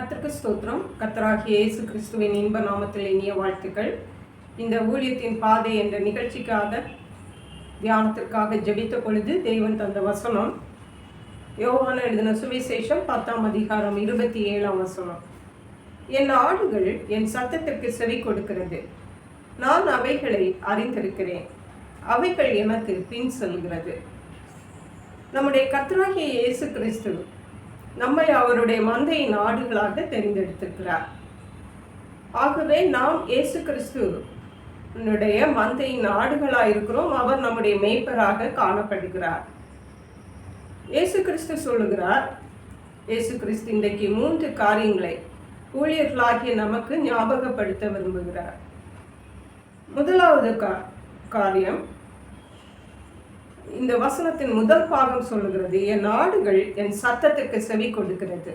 கர்த்தருக்கு ஸ்தோத்திரம். கர்த்தராகிய இயேசு கிறிஸ்துவின் இன்ப நாமத்தில் இனிய வாழ்த்துக்கள். இந்த ஊழியத்தின் பாதை என்ற நிகழ்ச்சிக்காக தியானத்திற்காக ஜெபித்த பொழுது தேவன் தந்த வசனம் யோவான் எழுதின சுவிசேஷம் 10ஆம் அதிகாரம் 27ஆம் வசனம். என் ஆடுகள் என் சத்தத்திற்கு செவி கொடுக்கிறது, நான் அவைகளை அறிந்திருக்கிறேன், அவைகள் எனக்கு பின் செல்கிறது. நம்முடைய கர்த்தராகிய இயேசு கிறிஸ்து நம்மை அவருடைய மந்தையின் ஆடுகளாக தெரிந்தெடுத்திருக்கிறார். ஆகவே நாம் இயேசு கிறிஸ்துனுடைய மந்தையின் ஆடுகளாக இருக்கிறோம். அவர் நம்முடைய மேய்ப்பராக காணப்படுகிறார். இயேசு கிறிஸ்து சொல்லுகிறார், இயேசு கிறிஸ்து இன்றைக்கு 3 காரியங்களை ஊழியர்களாகிய நமக்கு ஞாபகப்படுத்த விரும்புகிறார். முதலாவது காரியம், இந்த வசனத்தின் முதல் பாகம் சொல்லுகிறது, என் ஆடுகள் என் சத்தத்துக்கு செவி கொடுக்கிறது.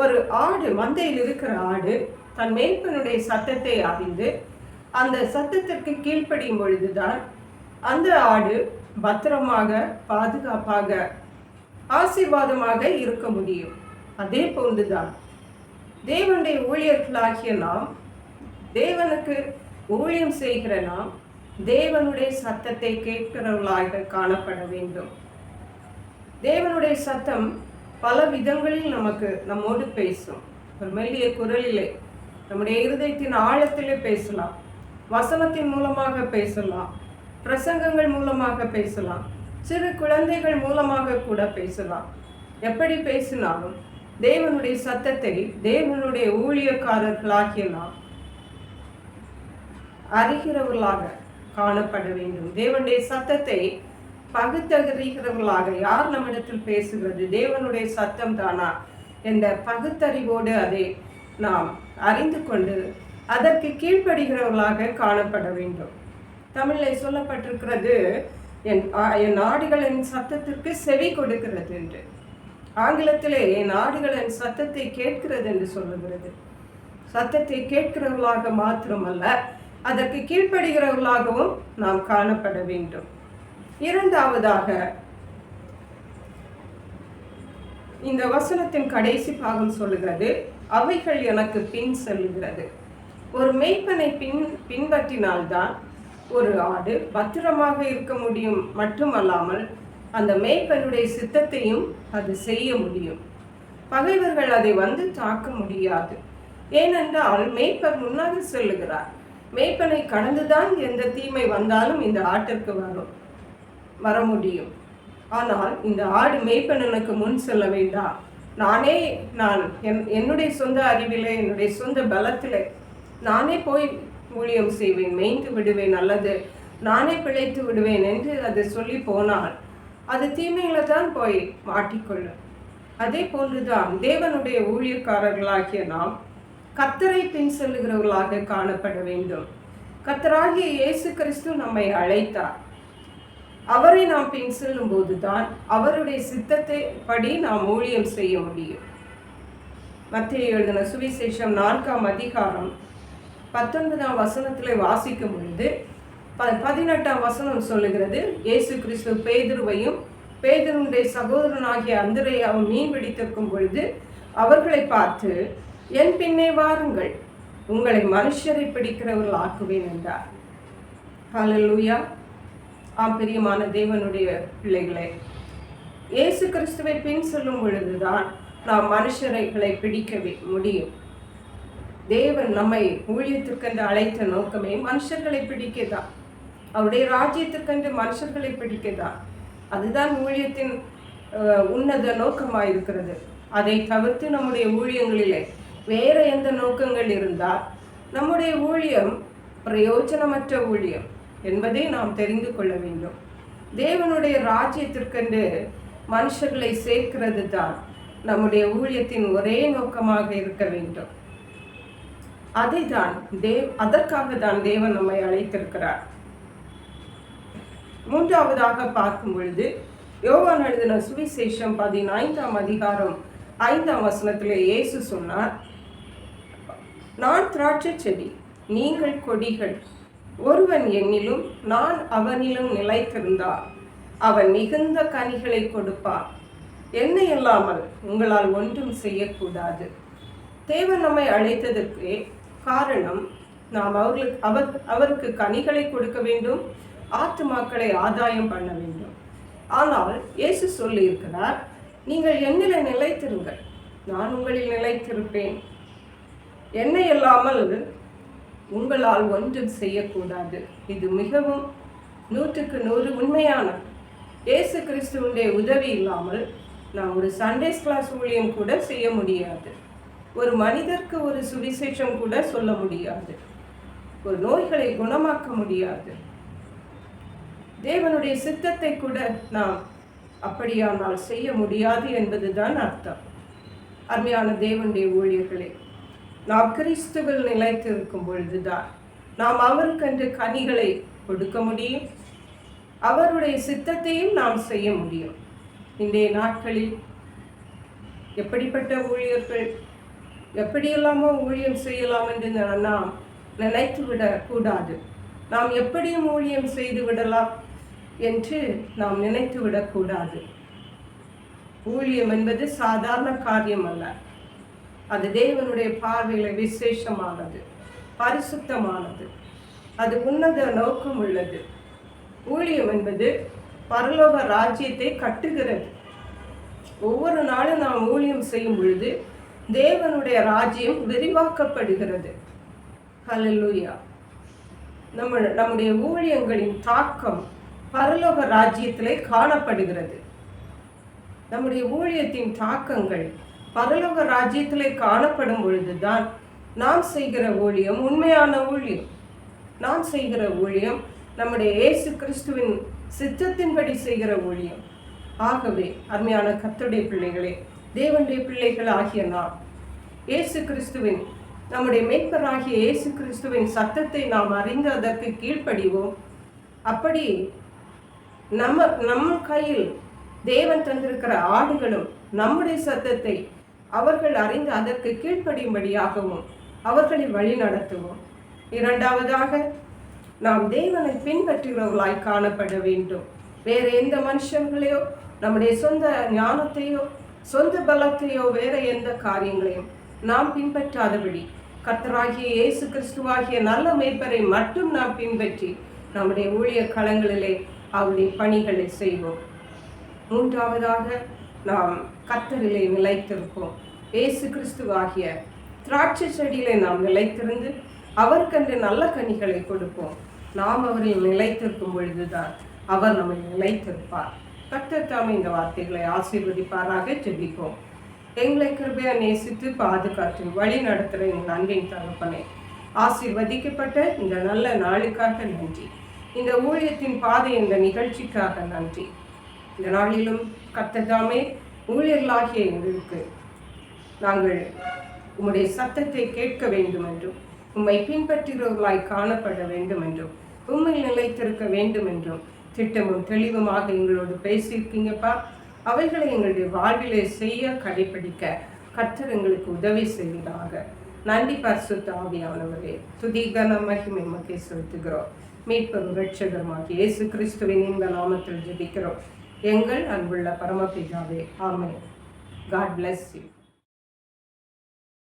ஒரு ஆடு, மந்தையில் இருக்கிற ஆடு தன் மேய்ப்பனுடைய சத்தத்தை அறிந்து அந்த சத்தத்திற்கு கீழ்ப்படியும் பொழுதுதான் அந்த ஆடு பத்திரமாக, பாதுகாப்பாக, ஆசீர்வாதமாக இருக்க முடியும். அதே போன்றுதான் தேவனுடைய ஊழியர்களாகிய நாம், தேவனுக்கு ஊழியம் செய்கிற நாம் தேவனுடைய சத்தத்தை கேட்கிறவர்களாக காணப்பட வேண்டும். தேவனுடைய சத்தம் பல விதங்களில் நம்மோடு பேசும். ஒரு மெல்லிய குரலிலே, நம்முடைய இருதயத்தின் ஆழத்திலே பேசலாம், வசனத்தின் மூலமாக பேசலாம், பிரசங்கங்கள் மூலமாக பேசலாம், சிறு குழந்தைகள் மூலமாக கூட பேசலாம். எப்படி பேசினாலும் தேவனுடைய சத்தத்தை தேவனுடைய ஊழியக்காரர்களாகிய நாம் அறிகிறவர்களாக காணப்பட வேண்டும். தேவனுடைய சத்தத்தை பகுத்தறிகிறவர்களாக, யார் நம்மிடத்தில் பேசுகிறது, தேவனுடைய சத்தம் தானா என்ற பகுத்தறிவோடு அதை நாம் அறிந்து கொண்டு அதற்கு கீழ்ப்படுகிறவர்களாக காணப்பட வேண்டும். தமிழில் சொல்லப்பட்டிருக்கிறது, என் ஆடுகள் என் சத்தத்திற்கு செவி கொடுக்கிறது என்று. ஆங்கிலத்திலே என் ஆடுகள் என் சத்தத்தை கேட்கிறது என்று சொல்லுகிறது. சத்தத்தை கேட்கிறவர்களாக மாத்திரமல்ல, அதற்கு கீழ்ப்படுகிறவர்களாகவும் நாம் காணப்பட வேண்டும். இரண்டாவதாக, இந்த வசனத்தின் கடைசி பாகம் சொல்லுகிறது, அவைகள் எனக்கு பின் செல்கிறது. ஒரு மேய்ப்பனை பின்பற்றினால்தான் ஒரு ஆடு பத்திரமாக இருக்க முடியும். மட்டுமல்லாமல் அந்த மேய்ப்பனுடைய சித்தத்தையும் அது செய்ய முடியும். பகைவர்கள் அதை வந்து தாக்க முடியாது. ஏனென்றால் மேய்ப்பர் முன்னாக செல்லுகிறார். மேய்ப்பனை கடந்துதான் எந்த தீமை வந்தாலும் இந்த ஆட்டிற்கு வர முடியும். ஆனால் இந்த ஆடு மேய்ப்பனுக்கு முன் செல்ல வேண்டாம். நான் என்னுடைய சொந்த அறிவிலே, என்னுடைய சொந்த பலத்திலே நானே போய் ஊழியம் செய்வேன், மேய்ந்து விடுவேன், அல்லது நானே பிழைத்து விடுவேன் என்று அது சொல்லி போனால் அது தீமையில தான் போய் மாட்டிக்கொள்ளும். அதே போன்றுதான் தேவனுடைய ஊழியக்காரர்களாகிய நாம் கர்த்தரை பின் செல்லுகிறவர்களாக காணப்பட வேண்டும். கர்த்தராகிய இயேசு கிறிஸ்து நம்மை அழைத்தார். அவரை நாம் பின் செல்லும் போதுதான் அவருடைய சித்தத்தை படி நாம் ஊழியம் செய்ய முடியும். மத்தேயு எழுதின சுவிசேஷம் 4ஆம் அதிகாரம் 19ஆம் வசனத்திலே வாசிக்கும் பொழுது 18ஆம் வசனம் சொல்லுகிறது, இயேசு கிறிஸ்து பேதுருவையும் பேதுருடைய சகோதரனாகிய அந்திரேயாவும் மீன் பிடித்திருக்கும் பொழுது அவர்களை பார்த்து, என் பின்னே வாருங்கள், உங்களை மனுஷரை பிடிக்கிறவர்கள் ஆக்குவேன் என்றார். ஹல்லேலூயா. பிரியமான தேவனுடைய பிள்ளைகளே, இயேசு கிறிஸ்துவை பின் செல்லும் பொழுதுதான் நாம் மனுஷரைகளை பிடிக்க முடியும். தேவன் நம்மை ஊழியத்திற்கென்று அழைத்த நோக்கமே மனுஷர்களை பிடிக்கதான், அவருடைய ராஜ்யத்திற்கென்று மனுஷர்களை பிடிக்கதான். அதுதான் ஊழியத்தின் உன்னத நோக்கமாக இருக்கிறது. அதை தவிர்த்து நம்முடைய ஊழியங்களிலே வேற எந்த நோக்கங்கள் இருந்தால் நம்முடைய ஊழியம் பிரயோஜனமற்ற ஊழியம் என்பதை நாம் தெரிந்து கொள்ள வேண்டும். தேவனுடைய ராஜ்யத்திற்கென்று மனுஷர்களை சேர்க்கிறது தான் நம்முடைய ஊழியத்தின் ஒரே நோக்கமாக இருக்க வேண்டும். அதற்காக தான் தேவன் நம்மை அழைத்திருக்கிறார். மூன்றாவதாக பார்க்கும் பொழுது யோவான் எழுதின சுவிசேஷம் 15ஆம் அதிகாரம் 5ஆம் வசனத்திலே இயேசு சொன்னார், நான் திராட்சை செடி, நீங்கள் கொடிகள். ஒருவன் என்னிலும் நான் அவனிலும் நிலைத்திருந்தால் அவன் மிகுந்த கனிகளை கொடுப்பான். என்னை இல்லாமல் உங்களால் ஒன்றும் செய்யக்கூடாது. தேவன் நம்மை அழைத்ததற்கு காரணம் நாம் அவருக்கு கனிகளை கொடுக்க வேண்டும், ஆத்துமாக்களை ஆதாயம் பண்ண வேண்டும். ஆனால் இயேசு சொல்லியிருக்கிறார், நீங்கள் என்னில் நிலைத்திருங்கள், நான் உங்களில் நிலைத்திருப்பேன். என்னை இல்லாமல் உங்களால் ஒன்றும் செய்யக்கூடாது. இது மிகவும் 100க்கு 100 உண்மையான. இயேசு கிறிஸ்துவுடைய உதவி இல்லாமல் நாம் ஒரு சண்டேஸ் கிளாஸ் ஊழியம் கூட செய்ய முடியாது. ஒரு மனிதருக்கு ஒரு சுவிசேஷம் கூட சொல்ல முடியாது. ஒரு நோய்களை குணமாக்க முடியாது. தேவனுடைய சித்தத்தை கூட நாம் அப்படியானால் செய்ய முடியாது என்பதுதான் அர்த்தம். அருமையான தேவனுடைய ஊழியர்களே, நாம் கிறிஸ்துவில் நிலைத்திருக்கும் பொழுதுதான் நாம் அவருக்கென்று கனிகளை கொடுக்க முடியும், அவருடைய சித்தத்தையும் நாம் செய்ய முடியும். இன்றைய நாட்களில் எப்படிப்பட்ட ஊழியர்கள் எப்படியெல்லாமோ ஊழியம் செய்யலாம் என்று நாம் நினைத்து விடக்கூடாது. நாம் எப்படியும் ஊழியம் செய்து விடலாம் என்று நாம் நினைத்து விடக்கூடாது. ஊழியம் என்பது சாதாரண காரியம் அல்ல. அது தேவனுடைய பார்வையில விசேஷமானது, பரிசுத்தமானது, அது உன்னத நோக்கம் உள்ளது. ஊழியம் என்பது பரலோக ராஜ்யத்தை கட்டுகிறது. ஒவ்வொரு நாளும் நாம் ஊழியம் செய்யும் பொழுது தேவனுடைய ராஜ்யம் விரிவாக்கப்படுகிறது. ஹல்லேலூயா. நம்முடைய ஊழியங்களின் தாக்கம் பரலோக ராஜ்யத்திலே காணப்படுகிறது. நம்முடைய ஊழியத்தின் தாக்கங்கள் பரலோக ராஜ்யத்திலே காணப்படும் பொழுதுதான் நாம் செய்கிற ஊழியம் உண்மையான ஊழியம். நாம் செய்கிற ஊழியம் நம்முடைய இயேசு கிறிஸ்துவின் சித்தத்தின்படி செய்கிற ஊழியம். ஆகவே அருமையான கர்த்தருடைய பிள்ளைகளே, தேவனுடைய பிள்ளைகள் ஆகிய நாம் இயேசு கிறிஸ்துவின், நம்முடைய மேய்ப்பராகிய இயேசு கிறிஸ்துவின் சத்தத்தை நாம் அறிந்து அதற்கு கீழ்ப்படிவோம். அப்படி நம்ம கையில் தேவன் தந்திருக்கிற ஆடுகளும் நம்முடைய சத்தத்தை அவர்கள் அறிந்து அதற்கு கீழ்ப்படியும்படியாகவும் அவர்களை வழி நடத்துவோம். இரண்டாவதாக, நாம் தேவனை பின்பற்றுகிறவர்களாய் காணப்பட வேண்டும். வேறு எந்த மனுஷங்களையோ, நம்முடைய சொந்த ஞானத்தையோ, சொந்த பலத்தையோ, வேற எந்த காரியங்களையும் நாம் பின்பற்றாதபடி கர்த்தராகிய இயேசு கிறிஸ்துவாகிய நல்ல மேய்ப்பரை மட்டும் நாம் பின்பற்றி நம்முடைய ஊழிய களங்களிலே அவருடைய பணிகளை செய்வோம். மூன்றாவதாக, நாம் கர்த்தரிலே நிலைத்திருப்போம். இயேசு கிறிஸ்துவாகிய திராட்சை செடியிலே நாம் நிலைத்திருந்து அவருக்கென்று நல்ல கனிகளை கொடுப்போம். நாம் அவரில் நிலைத்திருக்கும் பொழுதுதான் அவர் நம்மை நிலைத்திருப்பார். கர்த்தர் தாமே இந்த வார்த்தைகளை ஆசீர்வதிப்பாராக. ஜெபிப்போம். எங்களை கிருபையா நேசித்து பாதுகாத்து வழி நடத்துகிற எங்கள் அன்பின் தகப்பனே, ஆசீர்வதிக்கப்பட்ட இந்த நல்ல நாளுக்காக நன்றி. இந்த ஊழியத்தின் பாதை, இந்த நிகழ்ச்சிக்காக நன்றி. இந்த நாளிலும் கர்த்தர் தாமே ஊழியர்களாகிய எங்களுக்கு நாங்கள் உம்முடைய சத்தத்தை கேட்க வேண்டும் என்றும், உம்மை பின்பற்றுகிறவர்களாய் காணப்பட வேண்டும் என்றும், உண்மையில் நிலைத்திருக்க வேண்டும் என்றும் திட்டமும் தெளிவுமாக எங்களோடு பேசியிருக்கீங்கப்பா. அவைகளை எங்களுடைய வாழ்விலே செய்ய கடைபிடிக்க கர்த்தர் எங்களுக்கு உதவி செய்வதாக. நன்றி பரிசுத்த ஆவியானவரே. துதி கன மகிமை உமக்கே செலுத்துகிறோம். மீட்பரும் இரட்சகருமாகிய இயேசு கிறிஸ்துவின் இந்த நாமத்தில் ஜெபிக்கிறோம் எங்கள் அன்புள்ள பரமபிதாவே. ஆமென். God bless you.